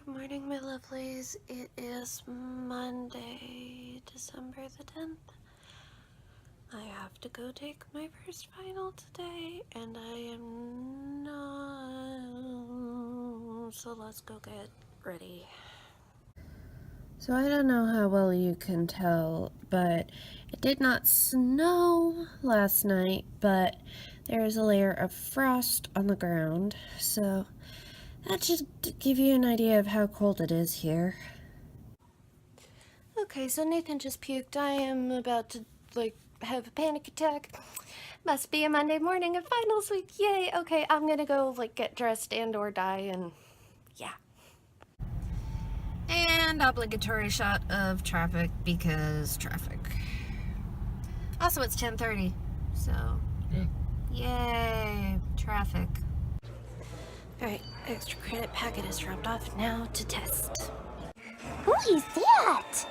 Good morning, my lovelies. It is Monday, December the 10th. I have to go take my first final today, and I am not. So let's go get ready. So I don't know how well you can tell, but it did not snow last night, but there's a layer of frost on the ground, so that should give you an idea of how cold it is here. Okay, so Nathan just puked. I am about to, have a panic attack. Must be a Monday morning of finals week. Yay! Okay, I'm gonna go, get dressed and or die, and yeah. And obligatory shot of traffic, because traffic. Also, it's 10:30, so yay, traffic. Alright, extra credit packet is dropped off. Now to test. Who is that?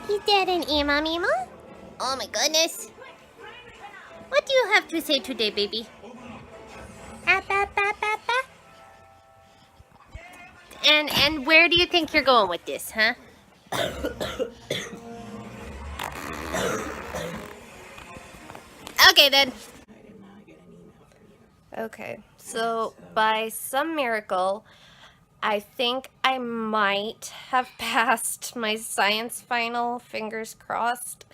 Is that an Emma Mima? Oh my goodness. What do you have to say today, baby? And where do you think you're going with this, huh? Okay, then. Okay, so by some miracle, I think I might have passed my science final, fingers crossed.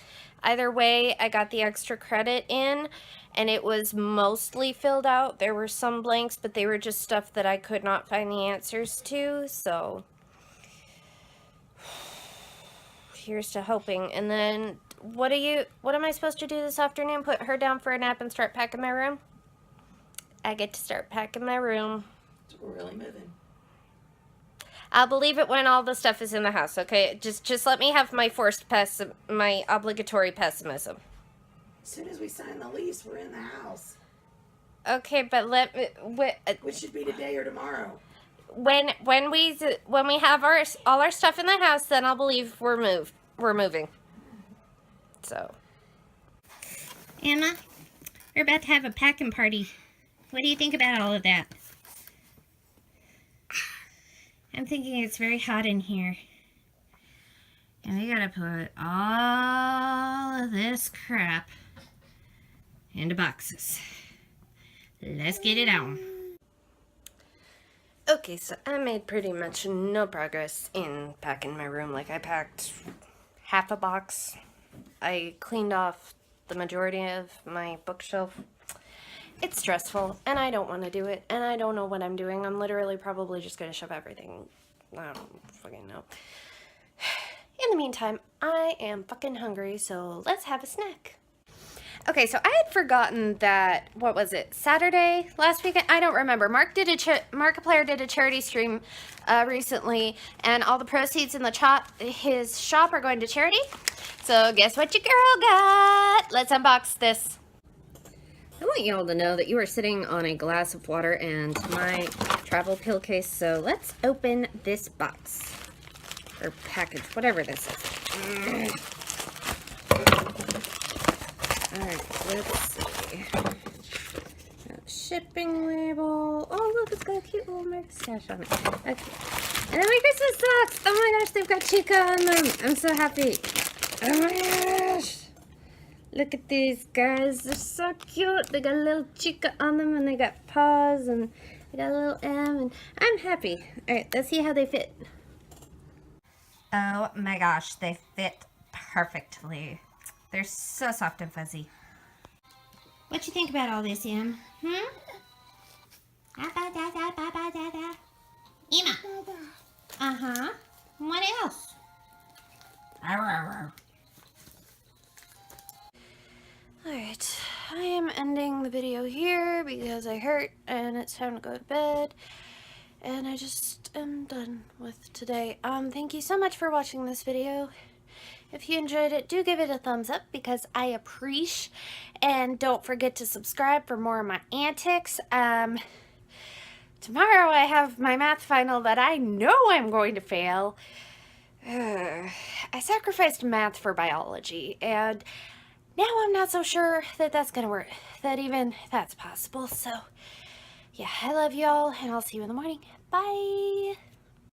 Either way, I got the extra credit in, and it was mostly filled out. There were some blanks, but they were just stuff that I could not find the answers to, so here's to hoping. And then, what am I supposed to do this afternoon? Put her down for a nap and start packing my room? I get to start packing my room. So we're really moving. I'll believe it when all the stuff is in the house, okay? Just let me have my my obligatory pessimism. As soon as we sign the lease, we're in the house. Okay, but Which should be today or tomorrow. When we have all our stuff in the house, then I'll believe we're moving. So, Emma, we're about to have a packing party. What do you think about all of that? I'm thinking it's very hot in here. And we gotta put all of this crap into boxes. Let's get it on. okay, so I made pretty much no progress in packing my room. I packed half a box. I cleaned off the majority of my bookshelf. It's stressful, and I don't want to do it, and I don't know what I'm doing. I'm literally probably just going to shove everything. I don't fucking know. In the meantime, I am fucking hungry, so let's have a snack. Okay, so I had forgotten that, what was it, Saturday last weekend? I don't remember. Markiplier did a charity stream recently, and all the proceeds in his shop are going to charity. So guess what your girl got? Let's unbox this. I want you all to know that you are sitting on a glass of water and my travel pill case, so let's open this box. Or package, whatever this is. Alright, let's see. Shipping label. Oh, look, it's got a cute little mustache on it. Okay. And then my Christmas socks. Oh my gosh, they've got Chica on them. I'm so happy. Oh my gosh. Look at these guys. They're so cute. They got a little Chica on them, and they got paws, and they got a little M, and I'm happy. Alright, let's see how they fit. Oh my gosh, they fit perfectly. They're so soft and fuzzy. What you think about all this, Em? Emma? Uh-huh. What else? Alright, I am ending the video here because I hurt and it's time to go to bed. And I just am done with today. Thank you so much for watching this video. If you enjoyed it, do give it a thumbs up because I appreciate. And don't forget to subscribe for more of my antics. Tomorrow I have my math final that I know I'm going to fail. I sacrificed math for biology, and now I'm not so sure that that's gonna work, that even that's possible. So yeah, I love y'all, and I'll see you in the morning. Bye.